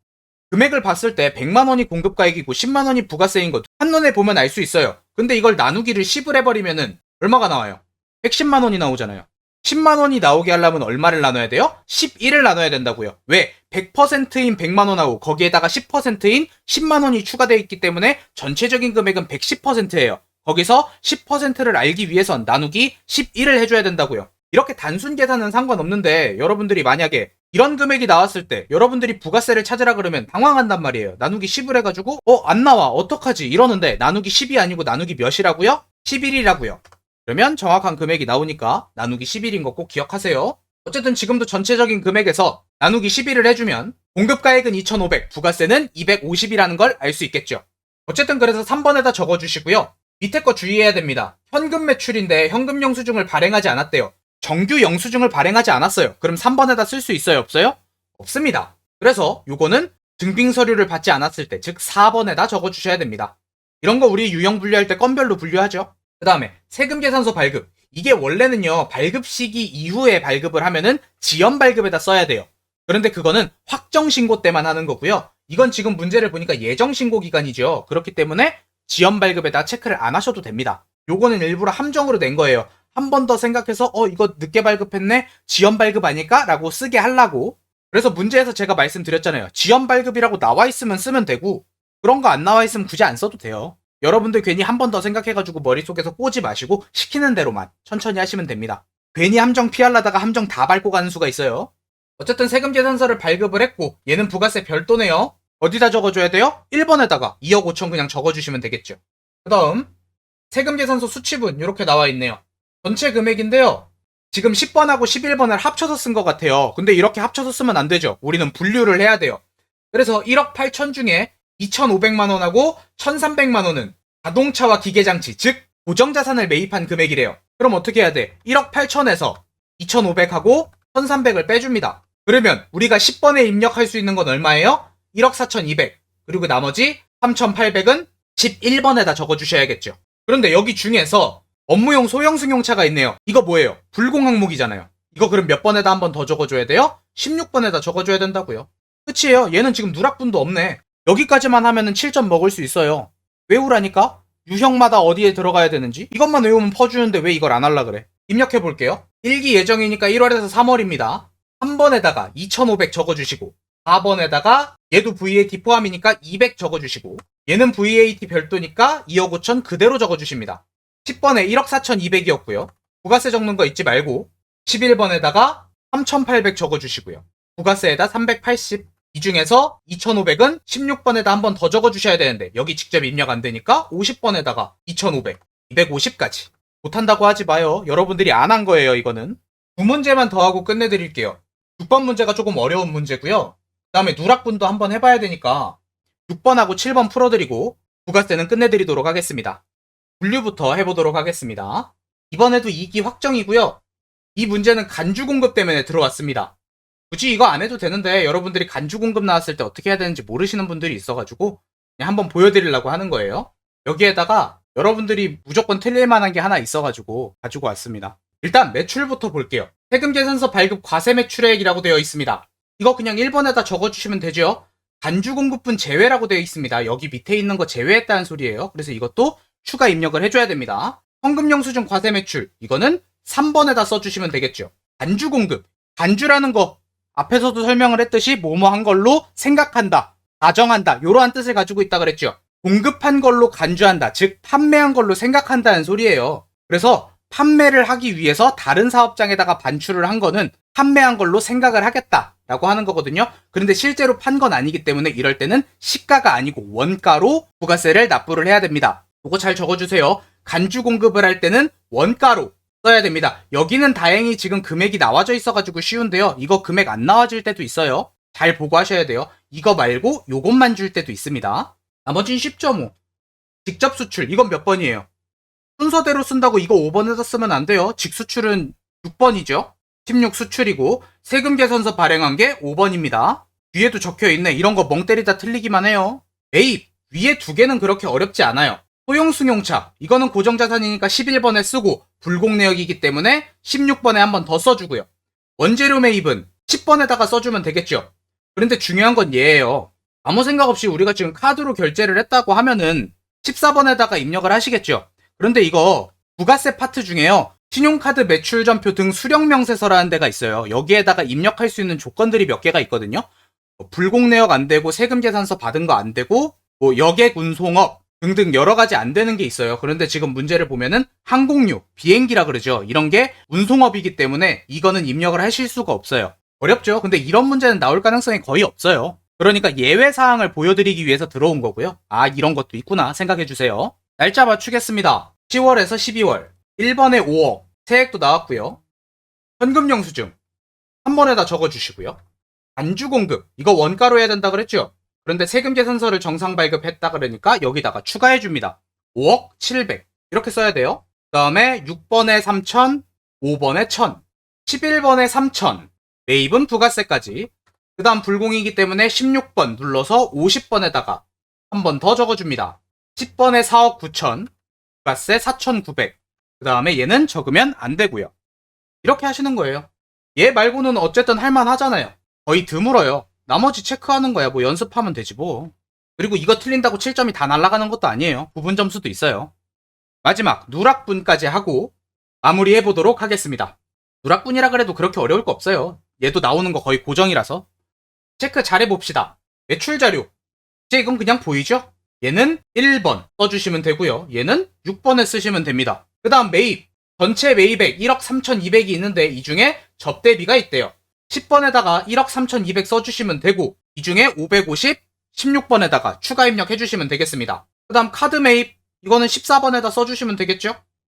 금액을 봤을 때 100만원이 공급가액이고 10만원이 부가세인 거 한눈에 보면 알 수 있어요. 근데 이걸 나누기를 10을 해버리면은 얼마가 나와요? 110만원이 나오잖아요. 10만원이 나오게 하려면 얼마를 나눠야 돼요? 11을 나눠야 된다고요. 왜? 100%인 100만원하고 거기에다가 10%인 10만원이 추가되어 있기 때문에 전체적인 금액은 110%예요. 거기서 10%를 알기 위해선 나누기 11을 해줘야 된다고요. 이렇게 단순 계산은 상관없는데 여러분들이 만약에 이런 금액이 나왔을 때 여러분들이 부가세를 찾으라 그러면 당황한단 말이에요. 나누기 10을 해가지고 안 나와 어떡하지 이러는데 나누기 10이 아니고 나누기 몇이라고요? 11이라고요. 그러면 정확한 금액이 나오니까 나누기 11인 거 꼭 기억하세요. 어쨌든 지금도 전체적인 금액에서 나누기 11을 해주면 공급가액은 2,500, 부가세는 250이라는 걸 알 수 있겠죠. 어쨌든 그래서 3번에다 적어주시고요. 밑에 거 주의해야 됩니다. 현금 매출인데 현금 영수증을 발행하지 않았대요. 정규 영수증을 발행하지 않았어요. 그럼 3번에다 쓸 수 있어요? 없어요? 없습니다. 그래서 요거는 증빙 서류를 받지 않았을 때, 즉 4번에다 적어주셔야 됩니다. 이런 거 우리 유형 분류할 때 건별로 분류하죠. 그 다음에 세금계산서 발급. 이게 원래는요, 발급 시기 이후에 발급을 하면은 지연 발급에다 써야 돼요. 그런데 그거는 확정 신고 때만 하는 거고요. 이건 지금 문제를 보니까 예정 신고 기간이죠. 그렇기 때문에 지연 발급에다 체크를 안 하셔도 됩니다. 요거는 일부러 함정으로 낸 거예요. 한 번 더 생각해서 이거 늦게 발급했네? 지연 발급 아닐까? 라고 쓰게 하려고. 그래서 문제에서 제가 말씀드렸잖아요. 지연 발급이라고 나와 있으면 쓰면 되고 그런 거 안 나와 있으면 굳이 안 써도 돼요. 여러분들 괜히 한 번 더 생각해가지고 머릿속에서 꼬지 마시고 시키는 대로만 천천히 하시면 됩니다. 괜히 함정 피하려다가 함정 다 밟고 가는 수가 있어요. 어쨌든 세금계산서를 발급을 했고 얘는 부가세 별도네요. 어디다 적어줘야 돼요? 1번에다가 2억 5천 그냥 적어주시면 되겠죠. 그 다음 세금계산서 수치분 이렇게 나와 있네요. 전체 금액인데요. 지금 10번하고 11번을 합쳐서 쓴 것 같아요. 근데 이렇게 합쳐서 쓰면 안 되죠. 우리는 분류를 해야 돼요. 그래서 1억 8천 중에 2,500만 원하고 1,300만 원은 자동차와 기계장치, 즉 고정자산을 매입한 금액이래요. 그럼 어떻게 해야 돼? 1억 8천에서 2,500하고 1,300을 빼줍니다. 그러면 우리가 10번에 입력할 수 있는 건 얼마예요? 1억 4,200. 그리고 나머지 3,800은 11번에다 적어주셔야겠죠. 그런데 여기 중에서 업무용 소형 승용차가 있네요. 이거 뭐예요? 불공 항목이잖아요. 이거 그럼 몇 번에다 한 번 더 적어줘야 돼요? 16번에다 적어줘야 된다고요. 끝이에요. 얘는 지금 누락분도 없네. 여기까지만 하면은 7점 먹을 수 있어요. 외우라니까? 유형마다 어디에 들어가야 되는지? 이것만 외우면 퍼주는데 왜 이걸 안 할라 그래? 입력해 볼게요. 1기 예정이니까 1월에서 3월입니다. 3번에다가 2,500 적어주시고 4번에다가 얘도 VAT 포함이니까 200 적어주시고 얘는 VAT 별도니까 2억 5천 그대로 적어주십니다. 10번에 1억 4,200이었고요. 부가세 적는 거 잊지 말고 11번에다가 3,800 적어주시고요. 부가세에다 380. 이 중에서 2,500은 16번에다 한 번 더 적어주셔야 되는데 여기 직접 입력 안 되니까 50번에다가 2,500, 250까지. 못한다고 하지 마요. 여러분들이 안 한 거예요, 이거는. 두 문제만 더 하고 끝내드릴게요. 6번 문제가 조금 어려운 문제고요. 그 다음에 누락분도 한번 해봐야 되니까 6번하고 7번 풀어드리고 부가세는 끝내드리도록 하겠습니다. 분류부터 해보도록 하겠습니다. 이번에도 2기 확정이고요. 이 문제는 간주 공급 때문에 들어왔습니다. 굳이 이거 안 해도 되는데 여러분들이 간주 공급 나왔을 때 어떻게 해야 되는지 모르시는 분들이 있어가지고 그냥 한번 보여드리려고 하는 거예요. 여기에다가 여러분들이 무조건 틀릴 만한 게 하나 있어가지고 가지고 왔습니다. 일단 매출부터 볼게요. 세금계산서 발급 과세 매출액이라고 되어 있습니다. 이거 그냥 1번에다 적어주시면 되죠. 간주 공급분 제외라고 되어 있습니다. 여기 밑에 있는 거 제외했다는 소리예요. 그래서 이것도 추가 입력을 해줘야 됩니다. 현금 영수증 과세 매출 이거는 3번에다 써주시면 되겠죠. 간주 공급 간주라는 거 앞에서도 설명을 했듯이 뭐뭐 한 걸로 생각한다, 가정한다 이러한 뜻을 가지고 있다 그랬죠. 공급한 걸로 간주한다, 즉 판매한 걸로 생각한다는 소리예요. 그래서 판매를 하기 위해서 다른 사업장에다가 반출을 한 거는 판매한 걸로 생각을 하겠다라고 하는 거거든요. 그런데 실제로 판 건 아니기 때문에 이럴 때는 시가가 아니고 원가로 부가세를 납부를 해야 됩니다. 이거 잘 적어주세요. 간주 공급을 할 때는 원가로 써야 됩니다. 여기는 다행히 지금 금액이 나와져 있어가지고 쉬운데요. 이거 금액 안 나와질 때도 있어요. 잘 보고 하셔야 돼요. 이거 말고 요것만 줄 때도 있습니다. 나머지는 10.5. 직접 수출 이건 몇 번이에요? 순서대로 쓴다고 이거 5번에다 쓰면 안 돼요. 직수출은 6번이죠. 16 수출이고 세금계산서 발행한 게 5번입니다. 뒤에도 적혀있네. 이런 거 멍 때리다 틀리기만 해요. 매입 위에 두 개는 그렇게 어렵지 않아요. 소형 승용차 이거는 고정자산이니까 11번에 쓰고 불공내역이기 때문에 16번에 한 번 더 써주고요. 원재료 매입은 10번에다가 써주면 되겠죠. 그런데 중요한 건 얘예요. 아무 생각 없이 우리가 지금 카드로 결제를 했다고 하면은 14번에다가 입력을 하시겠죠. 그런데 이거 부가세 파트 중에요. 신용카드 매출전표 등 수령명세서라는 데가 있어요. 여기에다가 입력할 수 있는 조건들이 몇 개가 있거든요. 불공내역 안 되고 세금계산서 받은 거 안 되고 뭐 여객 운송업 등등 여러 가지 안 되는 게 있어요. 그런데 지금 문제를 보면은 항공유, 비행기라 그러죠. 이런 게 운송업이기 때문에 이거는 입력을 하실 수가 없어요. 어렵죠? 근데 이런 문제는 나올 가능성이 거의 없어요. 그러니까 예외 사항을 보여드리기 위해서 들어온 거고요. 아, 이런 것도 있구나 생각해 주세요. 날짜 맞추겠습니다. 10월에서 12월 1번에 5억 세액도 나왔고요. 현금 영수증 한 번에다 적어주시고요. 간주 공급 이거 원가로 해야 된다 그랬죠? 그런데 세금 계산서를 정상 발급했다 그러니까 여기다가 추가해줍니다. 5억 700 이렇게 써야 돼요. 그 다음에 6번에 3천, 5번에 1000, 11번에 3000 매입은 부가세까지. 그 다음 불공이기 때문에 16번 눌러서 50번에다가 한 번 더 적어줍니다. 10번에 4억 9천, 부가세 4,900. 그 다음에 얘는 적으면 안 되고요. 이렇게 하시는 거예요. 얘 말고는 어쨌든 할만하잖아요. 거의 드물어요. 나머지 체크하는 거야. 뭐 연습하면 되지 뭐. 그리고 이거 틀린다고 7점이 다 날아가는 것도 아니에요. 부분 점수도 있어요. 마지막 누락분까지 하고 마무리해보도록 하겠습니다. 누락분이라 그래도 그렇게 어려울 거 없어요. 얘도 나오는 거 거의 고정이라서. 체크 잘해봅시다. 매출 자료. 이제 이건 그냥 보이죠? 얘는 1번 써주시면 되고요. 얘는 6번에 쓰시면 됩니다. 그 다음 매입. 전체 매입액 1억 3,200이 있는데 이 중에 접대비가 있대요. 10번에다가 1억 3,200 써주시면 되고 이 중에 550, 16번에다가 추가 입력해주시면 되겠습니다. 그 다음 카드 매입. 이거는 14번에다 써주시면 되겠죠?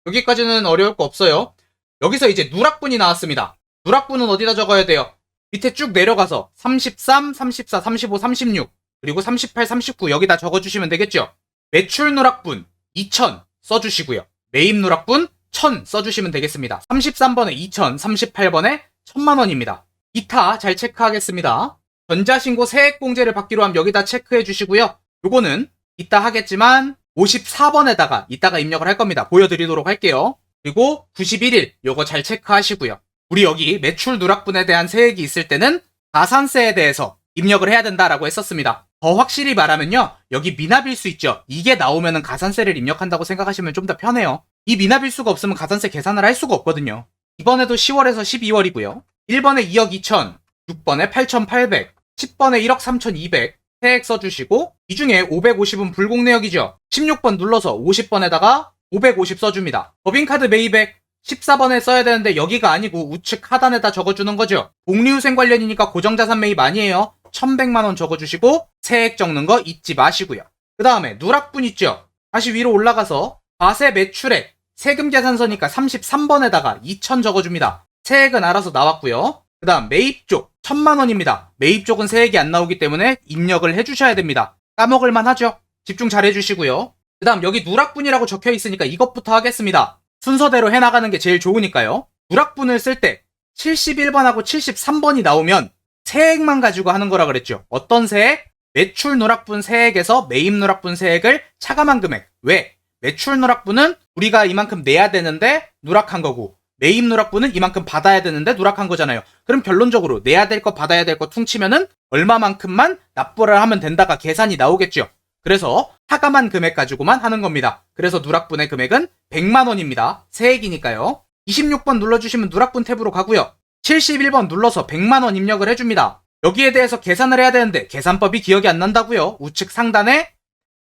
여기까지는 어려울 거 없어요. 여기서 이제 누락분이 나왔습니다. 누락분은 어디다 적어야 돼요? 밑에 쭉 내려가서 33, 34, 35, 36 그리고 38, 39 여기다 적어주시면 되겠죠? 매출 누락분 2,000 써주시고요. 매입 누락분 1,000 써주시면 되겠습니다. 33번에 2,000, 38번에 1,000만원입니다. 기타 잘 체크하겠습니다. 전자신고 세액공제를 받기로 하면 여기다 체크해 주시고요. 요거는 이따 하겠지만 54번에다가 이따가 입력을 할 겁니다. 보여드리도록 할게요. 그리고 91일 요거 잘 체크하시고요. 우리 여기 매출 누락분에 대한 세액이 있을 때는 가산세에 대해서 입력을 해야 된다라고 했었습니다. 더 확실히 말하면요. 여기 미납일수 있죠. 이게 나오면은 가산세를 입력한다고 생각하시면 좀 더 편해요. 이 미납일수가 없으면 가산세 계산을 할 수가 없거든요. 이번에도 10월에서 12월이고요. 1번에 2억 2천, 6번에 8,800, 10번에 1억 3,200 세액 써주시고 이 중에 550은 불공내역이죠. 16번 눌러서 50번에다가 550 써줍니다. 법인카드 매입액 14번에 써야 되는데 여기가 아니고 우측 하단에다 적어주는 거죠. 복리후생 관련이니까 고정자산 매입 아니에요. 1,100만원 적어주시고 세액 적는 거 잊지 마시고요. 그 다음에 누락분 있죠. 다시 위로 올라가서 과세 매출액 세금 계산서니까 33번에다가 2,000 적어줍니다. 세액은 알아서 나왔고요. 그 다음 매입 쪽 1,000만원입니다. 매입 쪽은 세액이 안 나오기 때문에 입력을 해주셔야 됩니다. 까먹을만 하죠. 집중 잘 해주시고요. 그 다음 여기 누락분이라고 적혀 있으니까 이것부터 하겠습니다. 순서대로 해나가는 게 제일 좋으니까요. 누락분을 쓸 때 71번하고 73번이 나오면 세액만 가지고 하는 거라 그랬죠. 어떤 세액? 매출 누락분 세액에서 매입 누락분 세액을 차감한 금액. 왜? 매출 누락분은 우리가 이만큼 내야 되는데 누락한 거고 매입 누락분은 이만큼 받아야 되는데 누락한 거잖아요. 그럼 결론적으로 내야 될 거 받아야 될 거 퉁치면은 얼마만큼만 납부를 하면 된다가 계산이 나오겠죠. 그래서 차감한 금액 가지고만 하는 겁니다. 그래서 누락분의 금액은 100만원입니다. 세액이니까요. 26번 눌러주시면 누락분 탭으로 가고요. 71번 눌러서 100만원 입력을 해줍니다. 여기에 대해서 계산을 해야 되는데 계산법이 기억이 안 난다고요. 우측 상단에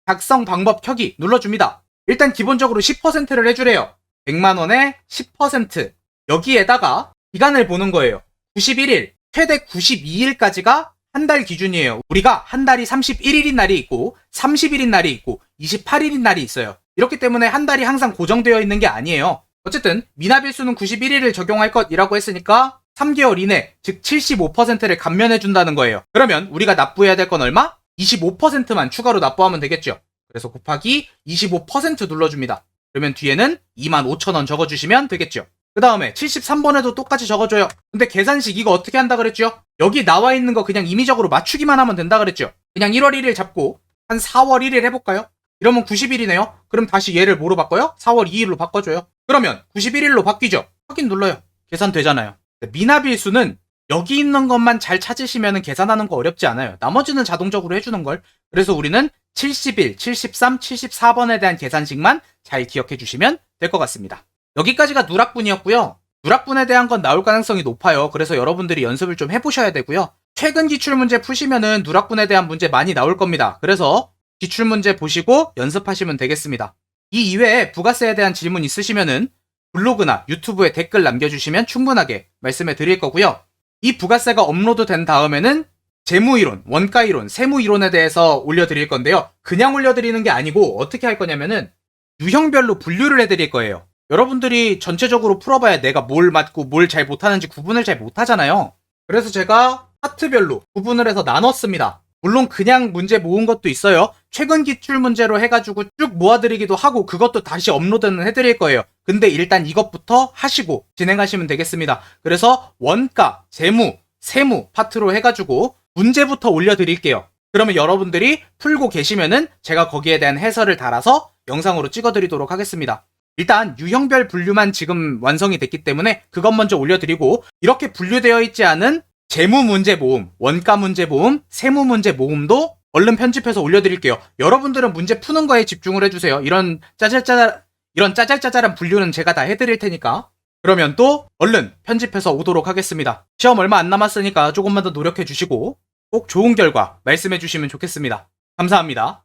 작성 방법 켜기 눌러줍니다. 일단 기본적으로 10%를 해주래요. 100만원에 10%. 여기에다가 기간을 보는 거예요. 91일, 최대 92일까지가 한 달 기준이에요. 우리가 한 달이 31일인 날이 있고 30일인 날이 있고 28일인 날이 있어요. 이렇기 때문에 한 달이 항상 고정되어 있는 게 아니에요. 어쨌든 미납일수는 91일을 적용할 것이라고 했으니까 3개월 이내, 즉 75%를 감면해 준다는 거예요. 그러면 우리가 납부해야 될 건 얼마? 25%만 추가로 납부하면 되겠죠. 그래서 곱하기 25% 눌러줍니다. 그러면 뒤에는 25,000원 적어주시면 되겠죠. 그 다음에 73번에도 똑같이 적어줘요. 근데 계산식 이거 어떻게 한다 그랬죠? 여기 나와 있는 거 그냥 임의적으로 맞추기만 하면 된다 그랬죠. 그냥 1월 1일 잡고 한 4월 1일 해볼까요? 이러면 90일이네요. 그럼 다시 얘를 뭐로 바꿔요? 4월 2일로 바꿔줘요. 그러면 91일로 바뀌죠. 확인 눌러요. 계산되잖아요. 미납일수는 여기 있는 것만 잘 찾으시면 계산하는 거 어렵지 않아요. 나머지는 자동적으로 해주는 걸. 그래서 우리는 71, 73, 74번에 대한 계산식만 잘 기억해 주시면 될 것 같습니다. 여기까지가 누락분이었고요. 누락분에 대한 건 나올 가능성이 높아요. 그래서 여러분들이 연습을 좀 해보셔야 되고요. 최근 기출문제 푸시면은 누락분에 대한 문제 많이 나올 겁니다. 그래서 기출문제 보시고 연습하시면 되겠습니다. 이 이외에 부가세에 대한 질문 있으시면은 블로그나 유튜브에 댓글 남겨주시면 충분하게 말씀해 드릴 거고요. 이 부가세가 업로드 된 다음에는 재무이론, 원가이론, 세무이론에 대해서 올려드릴 건데요. 그냥 올려드리는 게 아니고 어떻게 할 거냐면은 유형별로 분류를 해드릴 거예요. 여러분들이 전체적으로 풀어봐야 내가 뭘 맞고 뭘 잘 못하는지 구분을 잘 못하잖아요. 그래서 제가 파트별로 구분을 해서 나눴습니다. 물론 그냥 문제 모은 것도 있어요. 최근 기출 문제로 해가지고 쭉 모아드리기도 하고 그것도 다시 업로드는 해드릴 거예요. 근데 일단 이것부터 하시고 진행하시면 되겠습니다. 그래서 원가, 재무, 세무 파트로 해가지고 문제부터 올려드릴게요. 그러면 여러분들이 풀고 계시면은 제가 거기에 대한 해설을 달아서 영상으로 찍어드리도록 하겠습니다. 일단 유형별 분류만 지금 완성이 됐기 때문에 그것 먼저 올려드리고 이렇게 분류되어 있지 않은 재무 문제 모음, 원가 문제 모음, 세무 문제 모음도 얼른 편집해서 올려드릴게요. 여러분들은 문제 푸는 거에 집중을 해주세요. 이런 짜잘짜잘한 분류는 제가 다 해드릴 테니까. 그러면 또 얼른 편집해서 오도록 하겠습니다. 시험 얼마 안 남았으니까 조금만 더 노력해 주시고 꼭 좋은 결과 말씀해 주시면 좋겠습니다. 감사합니다.